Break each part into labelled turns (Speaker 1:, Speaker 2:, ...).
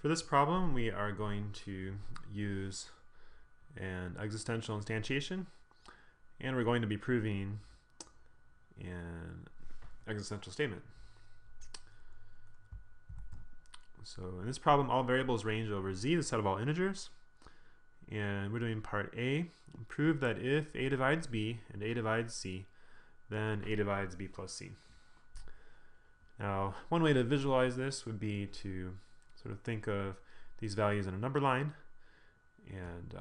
Speaker 1: For this problem, we are going to use an existential instantiation, and we're going to be proving an existential statement. So in this problem, all variables range over z, the set of all integers, and we're doing part A. Prove that if a divides b and a divides c, then a divides b plus c. Now, one way to visualize this would be to sort of think of these values in a number line, and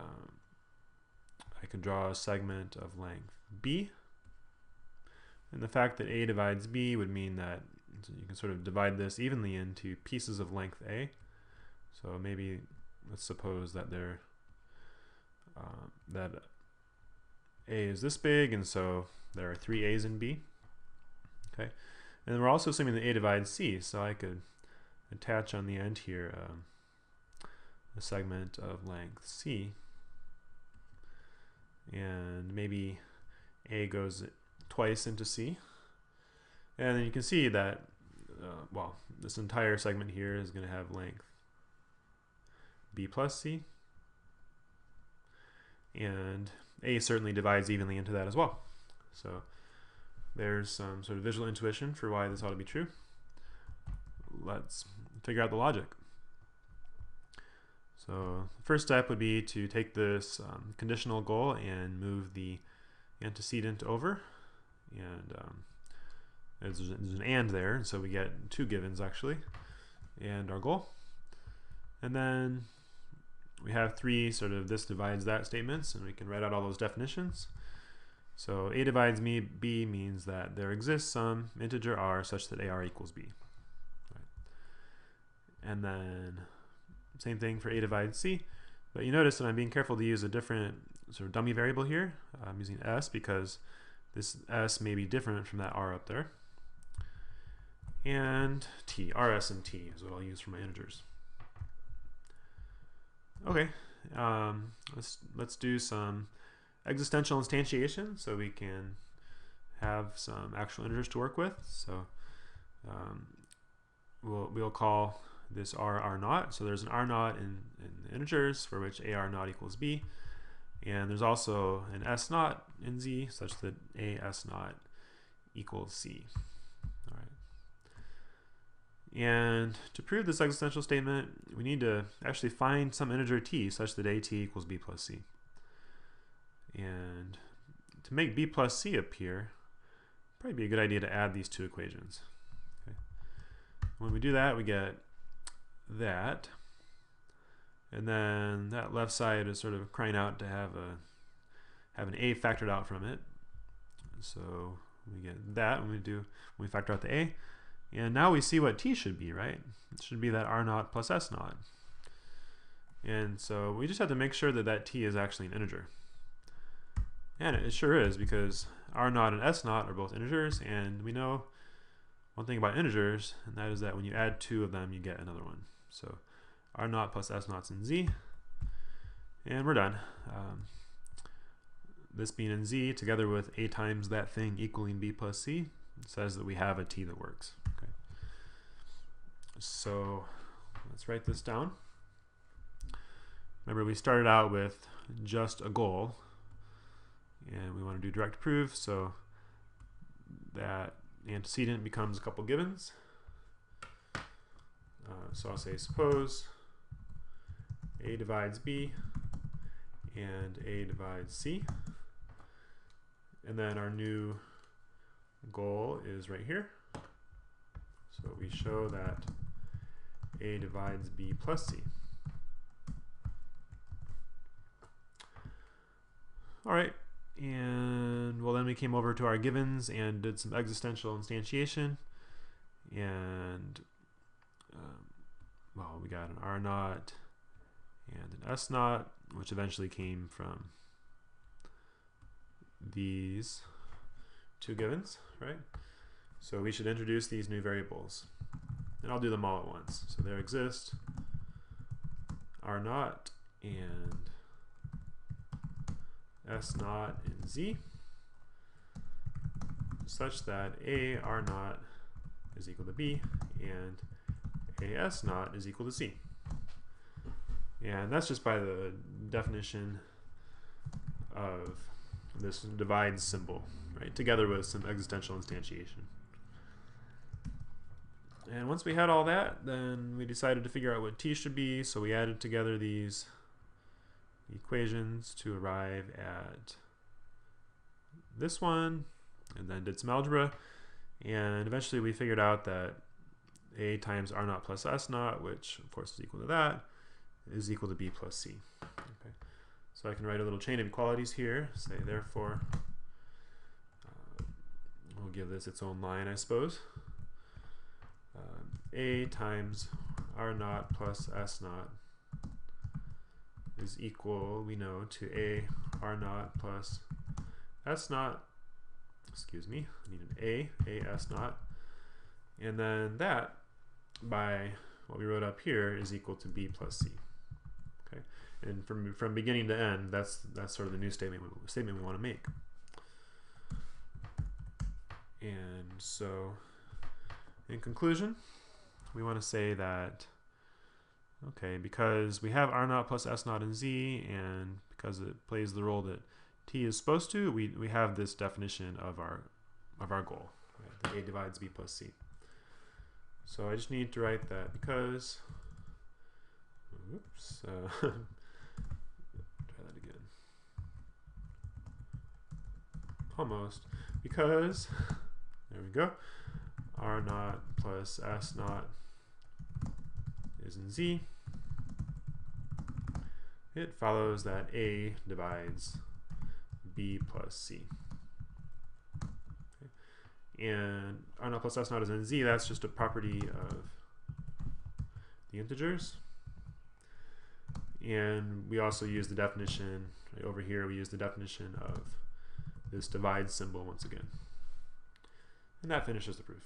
Speaker 1: I could draw a segment of length b, and the fact that a divides b would mean that you can sort of divide this evenly into pieces of length a. So maybe let's suppose that that a is this big, and so there are 3 a's in b. Okay, and we're also assuming that a divides c, so I could attach on the end here a segment of length c, and maybe a goes twice into c, and then you can see that well, this entire segment here is going to have length b plus c, and a certainly divides evenly into that as well. So there's some sort of visual intuition for why this ought to be true. Let's figure out the logic. So the first step would be to take this conditional goal and move the antecedent over, and there's an and there, so we get two givens actually, and our goal. And then we have three sort of this divides that statements, and we can write out all those definitions. So a divides b means that there exists some integer r such that ar equals b. Right. And then same thing for a divides c, but you notice that I'm being careful to use a different sort of dummy variable here. I'm using s because this s may be different from that r up there. And t, rs and t is what I'll use for my integers. Okay, let's do some existential instantiation so we can have some actual integers to work with. So we'll call this r naught. So there's an r naught in the integers for which a r naught equals b, and there's also an s naught in z such that a s naught equals c. All right. And to prove this existential statement, we need to actually find some integer t such that at equals b plus c. And to make b plus c appear, probably be a good idea to add these two equations. Okay. When we do that, we get that, and then that left side is sort of crying out to have an a factored out from it. So we get that when we factor out the a, and now we see what t should be, right? It should be that r naught plus s naught, and so we just have to make sure that that t is actually an integer. And it sure is, because r naught and s naught are both integers, and we know one thing about integers, and that is that when you add two of them, you get another one. So r naught plus s naught's in z, and we're done. This being in z together with a times that thing equaling b plus c says that we have a t that works. Okay. So let's write this down. Remember, we started out with just a goal, and we want to do direct proof, so that antecedent becomes a couple givens. So I'll say suppose a divides b and a divides c, and then our new goal is right here. So we show that a divides b plus c. All right. And well, then we came over to our givens and did some existential instantiation, and well, we got an r naught and an s naught, which eventually came from these two givens, right? So we should introduce these new variables, and I'll do them all at once. So there exist r naught and s naught in z such that a r naught is equal to b and a s naught is equal to c. And that's just by the definition of this divide symbol, right? Together with some existential instantiation. And once we had all that, then we decided to figure out what t should be, so we added together these equations to arrive at this one, and then did some algebra, and eventually we figured out that a times r naught plus s naught, which of course is equal to that, is equal to b plus c. Okay. So I can write a little chain of equalities here, say therefore, we'll give this its own line, I suppose. A times r naught plus s naught is equal, we know, to a r naught plus s naught, excuse me, I need an a s naught, and then that, by what we wrote up here, is equal to b plus c. Okay, and from beginning to end, that's sort of the new statement we want to make. And so, in conclusion, we want to say that, okay, because we have r naught plus s naught in z, and because it plays the role that t is supposed to, we have this definition of our goal, right? That a divides b plus c. So I just need to write that because, oops, try that again. Almost, because, there we go, r naught plus s naught is in z. It follows that a divides b plus c. Okay. And r naught plus s naught is in z, that's just a property of the integers. And we also use the definition, right over here, we use the definition of this divide symbol once again. And that finishes the proof.